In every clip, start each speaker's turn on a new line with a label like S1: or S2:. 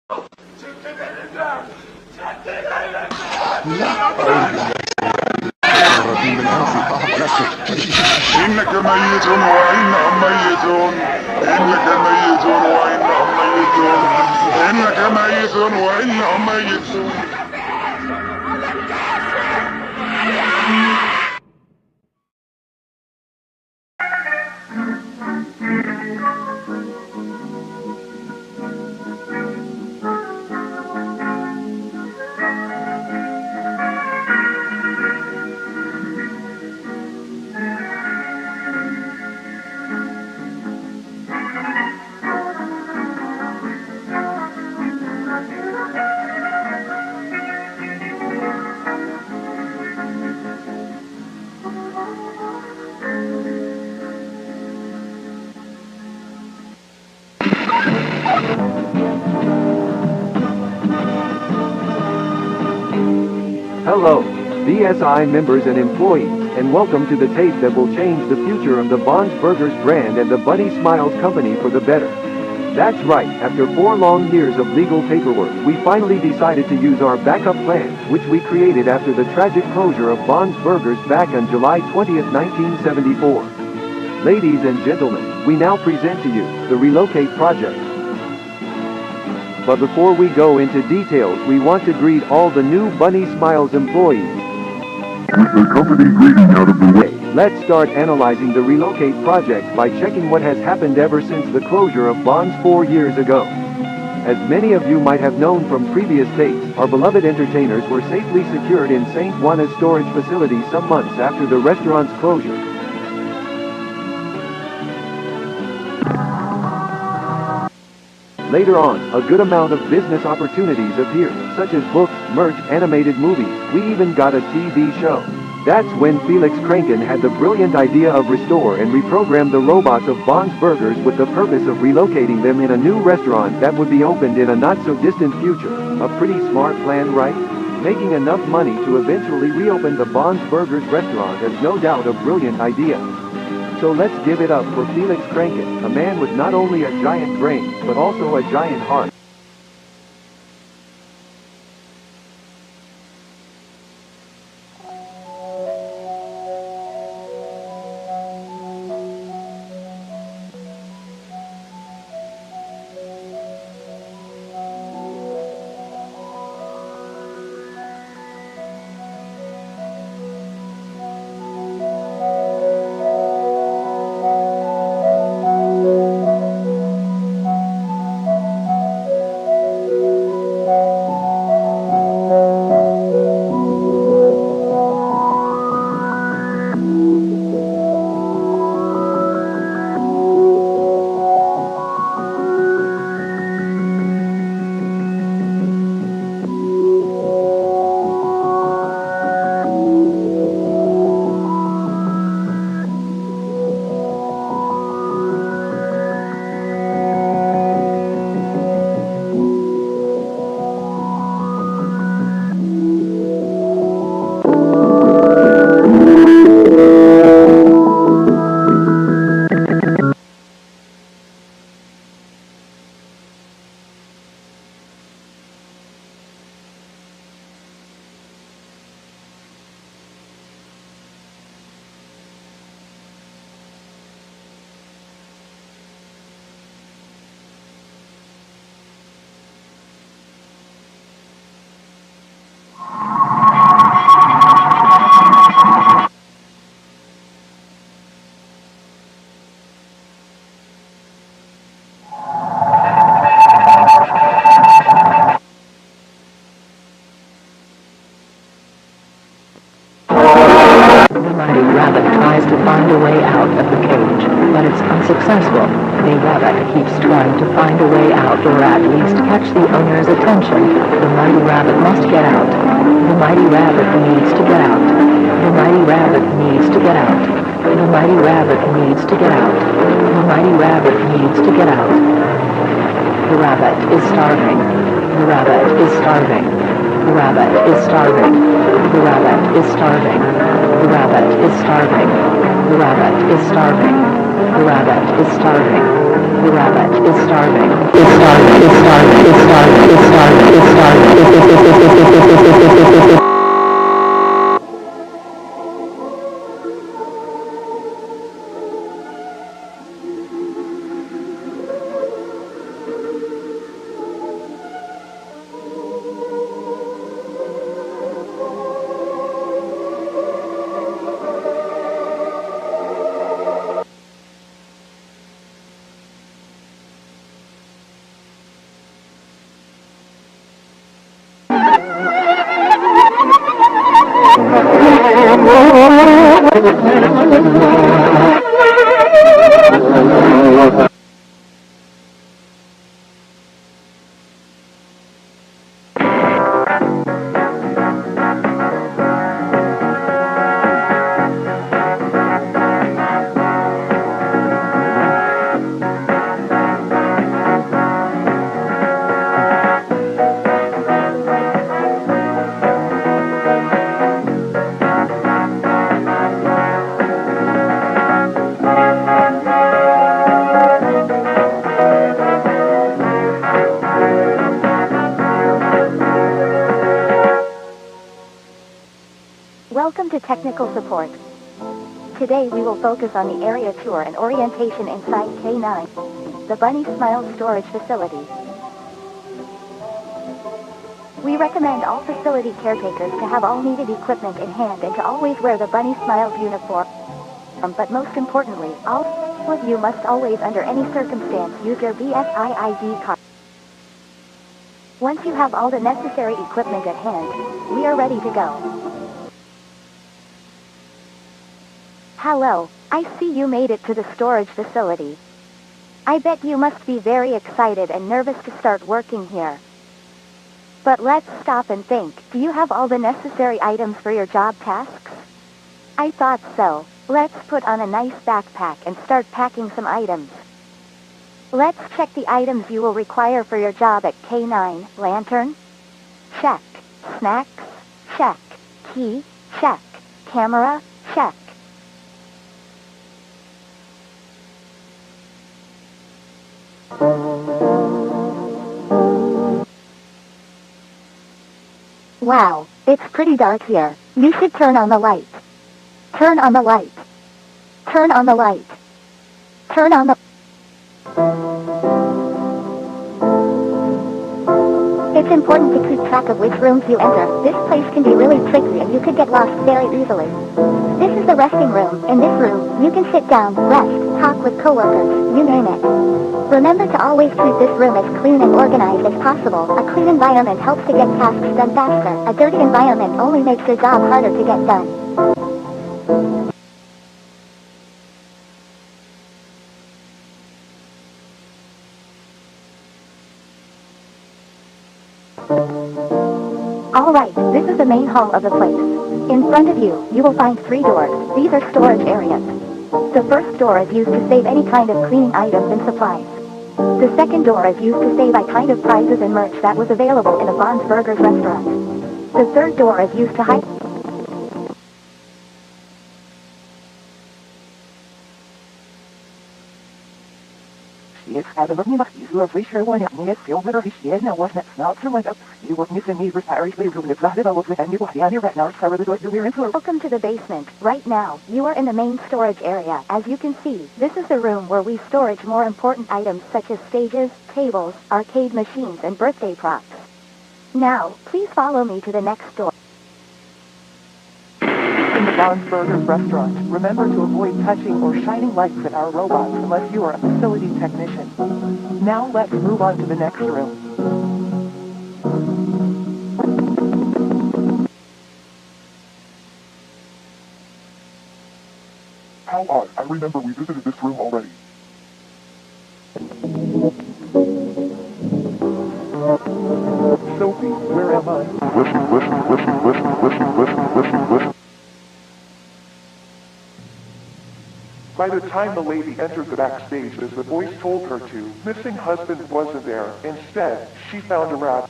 S1: إنك ميت وإنهم ميتون إنك ميت وإنهم ميتون إنك ميت وإنهم ميتون.
S2: Hello, BSI members and employees, and welcome to the tape that will change the future of the Bonds Burgers brand and the Bunny Smiles company for the better. That's right, after 4 long years of legal paperwork, we finally decided to use our backup plan, which we created after the tragic closure of Bonds Burgers back on July 20th, 1974. Ladies and gentlemen, we now present to you the Relocate Project. But before we go into details, we want to greet all the new Bunny Smiles employees.
S1: With the company greeting out of the way,
S2: Let's start analyzing the Relocate Project by checking what has happened ever since the closure of Bonds 4 years ago. As many of you might have known from previous tapes, our beloved entertainers were safely secured in St. Juana's storage facility some months after the restaurant's closure. Later on, a good amount of business opportunities appeared, such as books, merch, animated movies. We even got a TV show. That's when Felix Kranken had the brilliant idea of restore and reprogram the robots of Bonds Burgers with the purpose of relocating them in a new restaurant that would be opened in a not-so-distant future. A pretty smart plan, right? Making enough money to eventually reopen the Bonds Burgers restaurant is no doubt a brilliant idea. So let's give it up for Felix Kranken, a man with not only a giant brain, but also a giant heart.
S3: find a way out of the cage, but it's unsuccessful. The rabbit keeps trying to find a way out, or at least catch the owner's attention. The mighty rabbit must get out. The mighty rabbit needs to get out. The mighty rabbit needs to get out. The mighty rabbit needs to get out. The mighty rabbit needs to get out. The rabbit is starving. The rabbit is starving. The rabbit is starving. The rabbit is starving. The rabbit is starving. The rabbit is starving. The rabbit is starving. The rabbit is starving. Is starving. Is starving. Is starving. Is
S4: Welcome to Technical Support. Today we will focus on the area tour and orientation inside K9, the Bunny Smiles storage facility. We recommend all facility caretakers to have all needed equipment in hand and to always wear the Bunny Smiles uniform. But most importantly, all of you must always under any circumstance use your BSI card. Once you have all the necessary equipment at hand, we are ready to go. Hello, I see you made it to the storage facility. I bet you must be very excited and nervous to start working here. But let's stop and think, do you have all the necessary items for your job tasks? I thought so. Let's put on a nice backpack and start packing some items. Let's check the items you will require for your job at K9. Lantern? Check. Snacks? Check. Key? Check. Camera? Check. Wow, it's pretty dark here. You should turn on the light. Turn on the light. Turn on the light. Turn on the... It's important to keep track of which rooms you enter. This place can be really tricky and you could get lost very easily. This is the resting room. In this room, you can sit down, rest, talk with coworkers, you name it. Remember to always keep this room as clean and organized as possible. A clean environment helps to get tasks done faster. A dirty environment only makes your job harder to get done. Alright, this is the main hall of the place. In front of you, you will find 3 doors. These are storage areas. The first door is used to save any kind of cleaning items and supplies. The second door is used to save a kind of prizes and merch that was available in a Bons Burgers restaurant. The third door is used to hide...
S5: Jest adamowni machni wyświetlenia nie filmer higiena was net snel verwend. You was missing me precisely from the planet was with any wahani right now so the door to be
S4: Welcome to the basement. Right now, you are in the main storage area. As you can see, this is the room where we storage more important items such as stages, tables, arcade machines and birthday props. Now, please follow me to the next door.
S5: In the Bons Burgers restaurant, remember to avoid touching or shining lights at our robots unless you are a facility technician. Now let's move on to the next room.
S1: How odd. I remember we visited this room already.
S5: Sophie, where am I?
S1: Listen.
S6: By the time the lady entered the backstage as the voice told her to, missing husband wasn't there. Instead, she found a rat.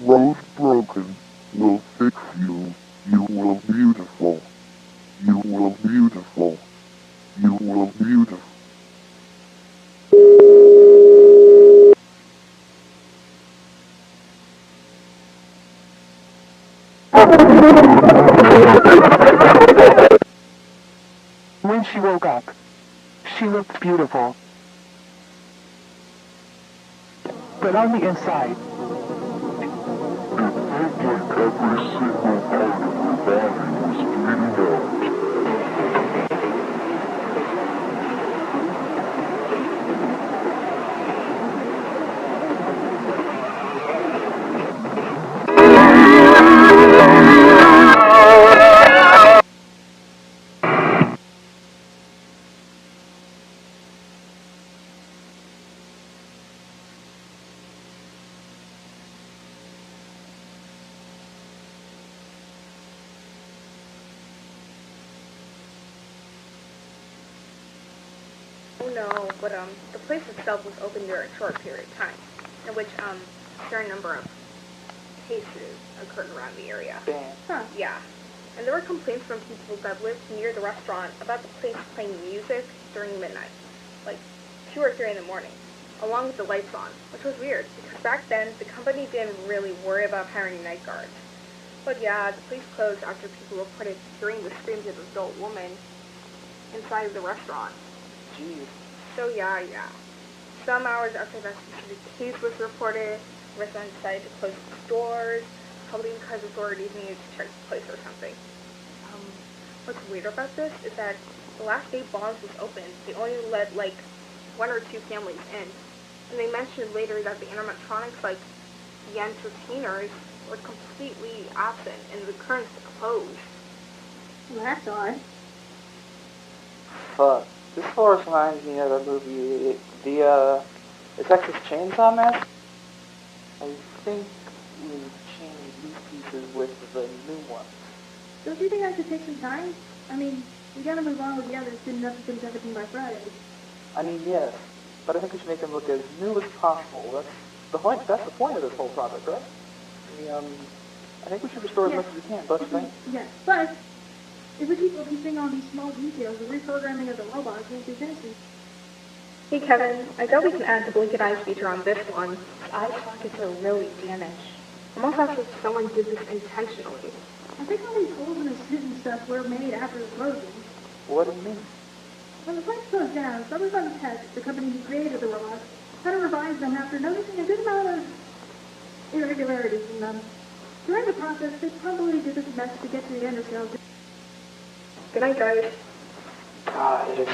S1: Rose broken will fix you. You will beautiful. You will beautiful. You will beautiful.
S5: When she woke up, she looked beautiful. But on the inside,
S1: It felt like every single part of her body was bleeding out.
S7: Oh no, but the place itself was open during a short period of time, in which a fair number of cases occurred around the area. Huh, yeah. And there were complaints from people that lived near the restaurant about the place playing music during midnight, like 2 or 3 in the morning. along with the lights on, which was weird, because back then, the company didn't really worry about hiring night guards. But yeah, the place closed after people reported hearing the screams of an adult woman inside of the restaurant.
S5: Jeez.
S7: So yeah. Some hours after that specific case was reported, restaurants decided to close its doors, probably because authorities needed to check the place or something. What's weird about this is that the last day Bonds was open, they only let like 1 or 2 families in. And they mentioned later that the animatronics, like the entertainers, were completely absent and the curtains closed.
S8: Well, that's odd.
S5: Fuck. This horse reminds me of a movie, the Texas Chainsaw Massacre. I think we changed these pieces with the new ones.
S8: Don't you think I should take some time? I mean, we gotta move on with the others, and nothing's gonna everything by Friday.
S5: I mean, yes, but I think we should make them look as new as possible. That's the point of this whole project, right? I think we should restore as much as we can, don't you think?
S8: Yes, but if we keep focusing on these small details, the reprogramming of the robots won't be finished.
S7: Hey Kevin, I bet we can add the blink and eyes feature on this one. Eye sockets are really damaged. Almost as if someone did this intentionally.
S8: I think all these holes in the suit and stuff were made after the closing.
S5: What do you mean?
S8: When the place closed down, someone on Tech, the company who created the robots, had to revise them after noticing a good amount of irregularities in them. During the process, they probably did this best to get to the end of sales.
S7: Good night, guys.
S5: God, it is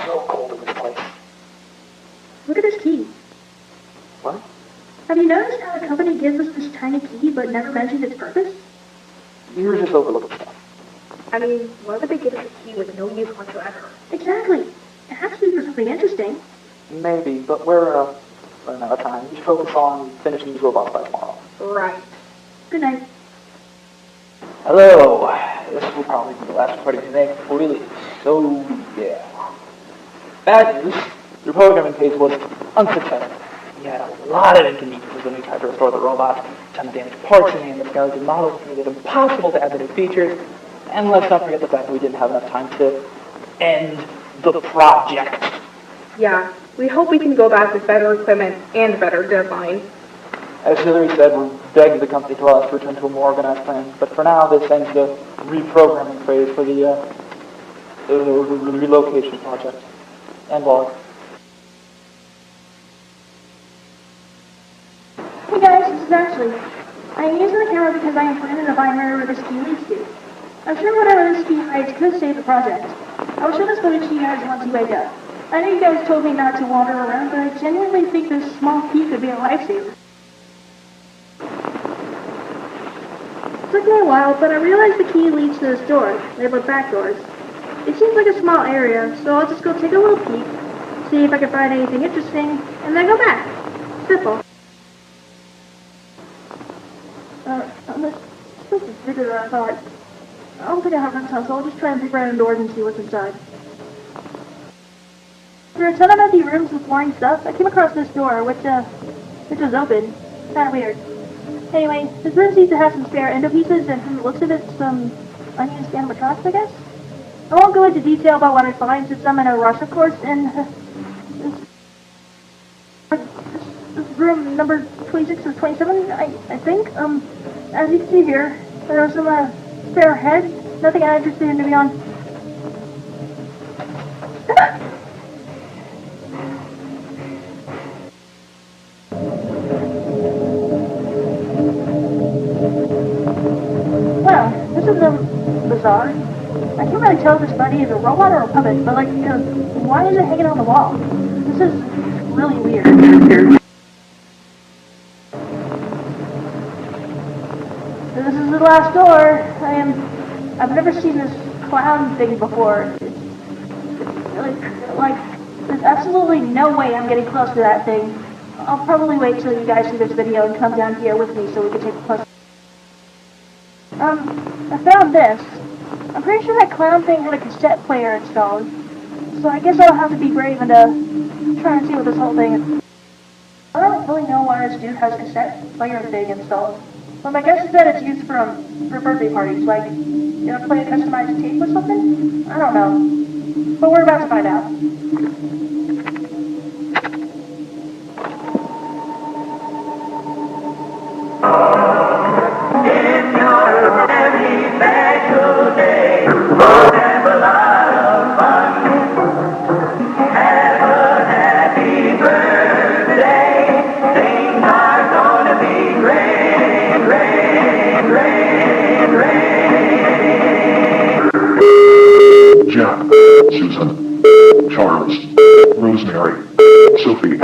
S5: so cold in this place.
S8: Look at this key.
S5: What?
S8: Have you noticed how the company gives us this tiny key but never mentions its purpose?
S5: You're just overlooking stuff.
S7: I mean, why would they give us a key with no use whatsoever?
S8: Exactly. It has to be for something interesting.
S5: Maybe, but we're running out of time. We should focus on finishing these robots by tomorrow.
S7: Right.
S8: Good night.
S5: Hello. This will probably be the last recording we make before we leave. So, yeah. Bad news. The programming phase was unsuccessful. We had a lot of inconveniences when we tried to restore the robot, ton of damaged parts and the skeleton models made it impossible to add the new features, and let's not forget the fact that we didn't have enough time to end the project.
S7: Yeah, we hope we can go back with better equipment and a better deadline.
S5: As Hillary said, we begged the company to allow us to return to a more organized plan, but for now this ends the reprogramming phase for the relocation project and log.
S8: Hey guys, this is Ashley. I'm using the camera because I am planning to find wherever this key leads to. I'm sure whatever this key hides could save the project. I will show this footage to you guys once you wake up. I know you guys told me not to wander around, but I genuinely think this small key could be a lifesaver. It took me a while, but I realized the key leads to this door, labeled back doors. It seems like a small area, so I'll just go take a little peek, see if I can find anything interesting, and then go back. Simple. This is bigger than I thought. I don't think I have enough time, so I'll just try and peek around doors and see what's inside. There are a ton of empty rooms with flying stuff. I came across this door, which was open. Kinda weird. Anyway, this room seems to have some spare endo pieces, and from the looks of it, some unused animatronics, I guess? I won't go into detail about what I find, since I'm in a rush, of course, and this room number 26 or 27, I think, as you can see here, there are some, spare heads, nothing I'm interested in, to be honest. Well, this is bizarre. I can't really tell if this buddy is a robot or a puppet, but like, why is it hanging on the wall? This is really weird. This is the last door. I've never seen this clown thing before. It's really, like, there's absolutely no way I'm getting close to that thing. I'll probably wait till you guys see this video and come down here with me so we can take a close. I found this. I'm pretty sure that clown thing had a cassette player installed. So I guess I'll have to be brave and, try and see what this whole thing is. I don't really know why this dude has a cassette player thing installed. But my guess is that it's used for birthday parties, like, play a customized tape or something? I don't know. But we're about to find out.
S6: Charles, Rosemary, Sophie.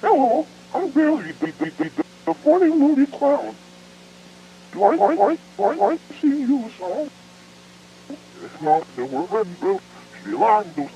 S1: Hello, I'm Billy, the funny movie clown. Do I see you, son? If not, then we're in the Yalnızca,